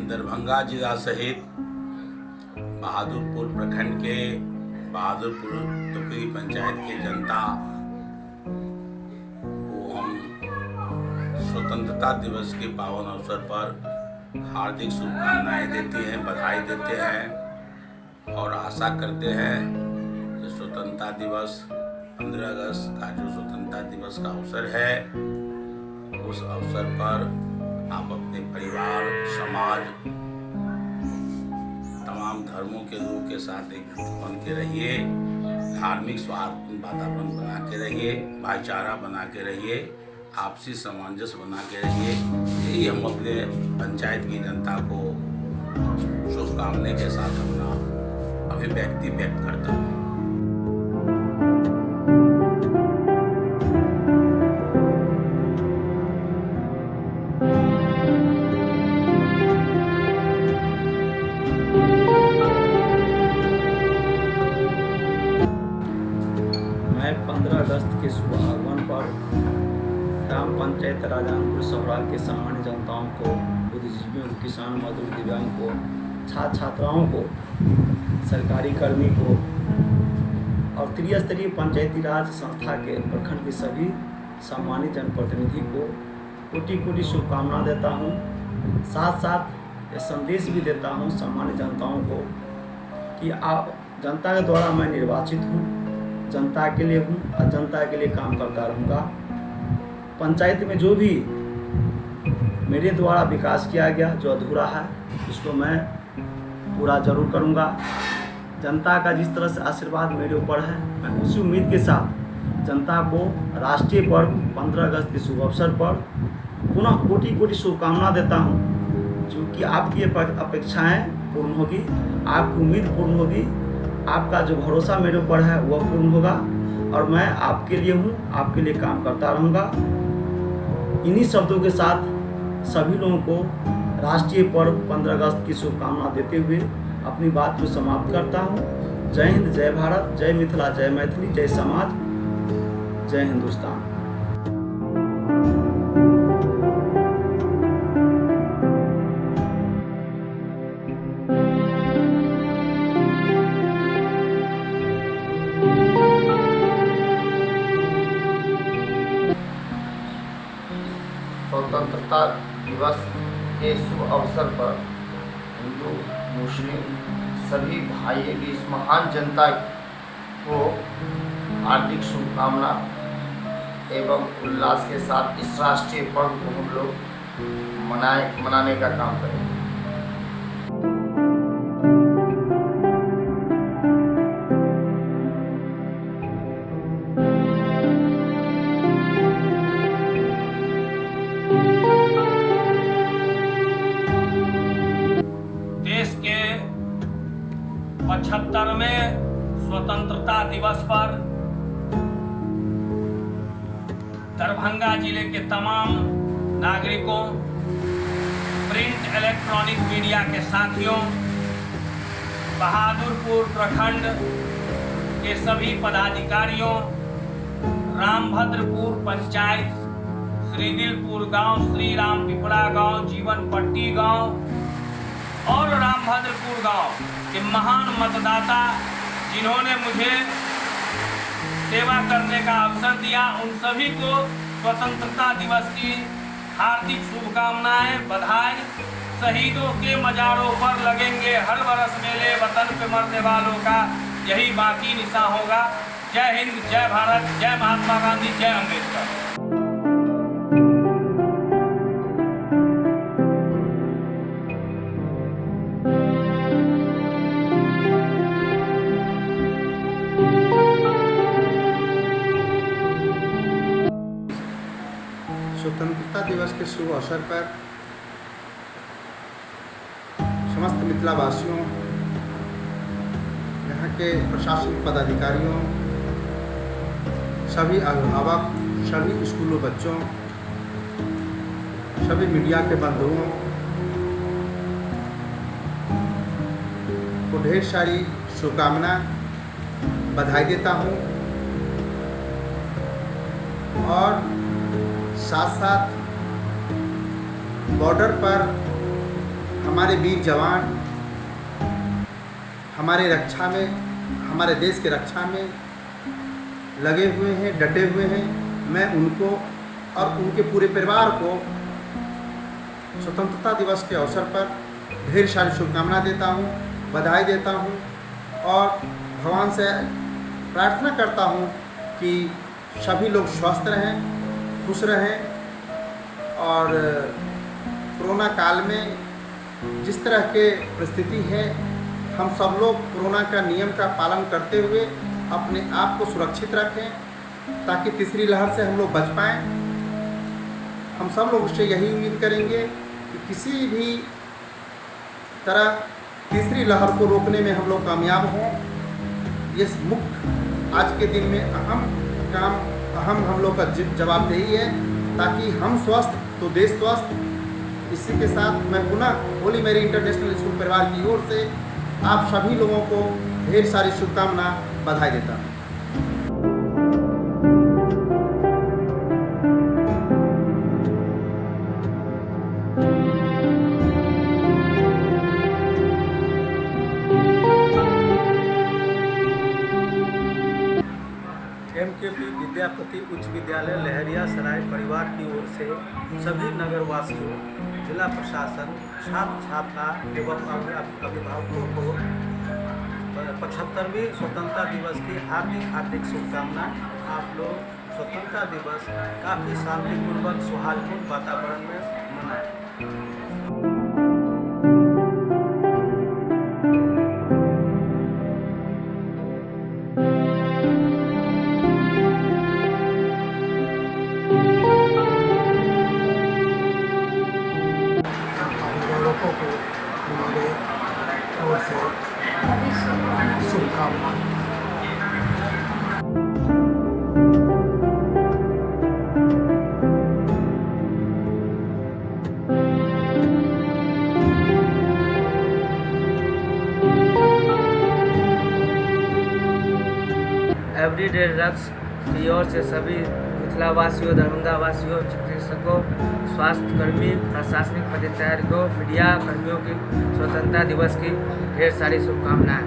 दरभंगा जिला सहित बहादुरपुर प्रखंड के बहादुरपुर टुकड़ी पंचायत की जनता को हम स्वतंत्रता दिवस के पावन अवसर पर हार्दिक शुभकामनाएं देते हैं, बधाई देते हैं और आशा करते हैं कि स्वतंत्रता दिवस 15 अगस्त का जो स्वतंत्रता दिवस का अवसर है, उस अवसर पर आप अपने परिवार, समाज, तमाम धर्मों के लोगों के साथ एकजुट बन के रहिए, धार्मिक सौहार्द वातावरण बना के रहिए, भाईचारा बना के रहिए, आपसी सामंजस्य बना के रहिए। यही हम अपने पंचायत की जनता को शुभकामनाएं के साथ अपना अभिव्यक्ति व्यक्त करता हूँ। मैं 15 अगस्त के शुभ आगमन पर ग्राम पंचायत राजानपुर सौराल के सामान्य जनताओं को, बुद्धिजीवियों, किसान, मजदूर, दिव्यांग को, छात्र छात्राओं को, सरकारी कर्मी को और त्रिस्तरीय पंचायती राज संस्था के प्रखंड के सभी सम्मानित जनप्रतिनिधि को कोटि कोटि शुभकामना देता हूँ। साथ साथ ये संदेश भी देता हूँ सामान्य जनताओं को कि आप जनता के द्वारा मैं निर्वाचित हूँ, जनता के लिए हूँ और जनता के लिए काम करता रहूँगा। पंचायत में जो भी मेरे द्वारा विकास किया गया, जो अधूरा है, उसको मैं पूरा जरूर करूँगा। जनता का जिस तरह से आशीर्वाद मेरे ऊपर है, मैं उसी उम्मीद के साथ जनता को राष्ट्रीय पर्व 15 अगस्त के शुभ अवसर पर पुनः कोटि कोटि शुभकामना देता हूँ, जो कि आपकी अपेक्षाएँ पूर्ण होगी, आपकी उम्मीद पूर्ण होगी, आपका जो भरोसा मेरे ऊपर है वह पूर्ण होगा और मैं आपके लिए हूँ, आपके लिए काम करता रहूँगा। इन्हीं शब्दों के साथ सभी लोगों को राष्ट्रीय पर्व 15 अगस्त की शुभकामना देते हुए अपनी बात को समाप्त करता हूँ। जय हिंद, जय भारत, जय मिथिला, जय मैथिली, जय समाज, जय हिंदुस्तान। स्वतंत्रता दिवस के शुभ अवसर पर हिंदू, मुस्लिम सभी भाइयों की इस महान जनता को हार्दिक शुभकामना एवं उल्लास के साथ इस राष्ट्रीय पर्व को हम लोग मनाने का काम करेंगे। देश के 75वें स्वतंत्रता दिवस पर दरभंगा जिले के तमाम नागरिकों, प्रिंट इलेक्ट्रॉनिक मीडिया के साथियों, बहादुरपुर प्रखंड के सभी पदाधिकारियों, रामभद्रपुर पंचायत, श्रीदिलपुर गांव, श्री राम पिपरा गांव, जीवन पट्टी गांव और रामभद्रपुर गांव के महान मतदाता जिन्होंने मुझे सेवा करने का अवसर दिया, उन सभी को स्वतंत्रता दिवस की हार्दिक शुभकामनाएं, बधाई। शहीदों के मजारों पर लगेंगे हर बरस मेले, वतन पे मरने वालों का यही बाकी निशा होगा। जय हिंद, जय भारत, जय महात्मा गांधी, जय अम्बेडकर। स्वतंत्रता दिवस के शुभ अवसर पर समस्त मिथिलावासियों, यहाँ के प्रशासनिक पदाधिकारियों, सभी अभिभावक, सभी स्कूलों बच्चों, सभी मीडिया के बंधुओं को ढेर सारी शुभकामना, बधाई देता हूँ और साथ साथ बॉर्डर पर हमारे वीर जवान हमारे रक्षा में, हमारे देश के रक्षा में लगे हुए हैं, डटे हुए हैं। मैं उनको और उनके पूरे परिवार को स्वतंत्रता दिवस के अवसर पर ढेर सारी शुभकामना देता हूँ, बधाई देता हूँ और भगवान से प्रार्थना करता हूँ कि सभी लोग स्वस्थ रहें, खुश रहें और कोरोना काल में जिस तरह के परिस्थिति है, हम सब लोग कोरोना का नियम का पालन करते हुए अपने आप को सुरक्षित रखें ताकि तीसरी लहर से हम लोग बच पाएँ। हम सब लोग उससे यही उम्मीद करेंगे कि किसी भी तरह तीसरी लहर को रोकने में हम लोग कामयाब हों। ये मुख्य आज के दिन में अहम हम लोग का जवाबदेही है ताकि हम स्वस्थ तो देश स्वस्थ। इसी के साथ मैं पुनः होली मेरी इंटरनेशनल स्कूल परिवार की ओर से आप सभी लोगों को ढेर सारी शुभकामना, बधाई देता हूँ। MKP विद्यापति उच्च विद्यालय लहरिया सराय परिवार की ओर से सभी नगरवासियों, जिला प्रशासन, छात्र छात्रा एवं अभिभावकों को 75वें स्वतंत्रता दिवस की हार्दिक शुभकामनाएं। आप लोग स्वतंत्रता दिवस काफ़ी शांतिपूर्वक सौहार्दपूर्ण वातावरण में मनाएं। लोगों को हमारे ओर से शुभकामनाएं। एवरीडे ड्रग्स की ओर से सभी मिथिला वासियों, दरभंगा वासियों, चिकित्सकों, स्वास्थ्य कर्मी, प्रशासनिक पदाधिकारियों, मीडिया कर्मियों की स्वतंत्रता दिवस की ढेर सारी शुभकामनाएं।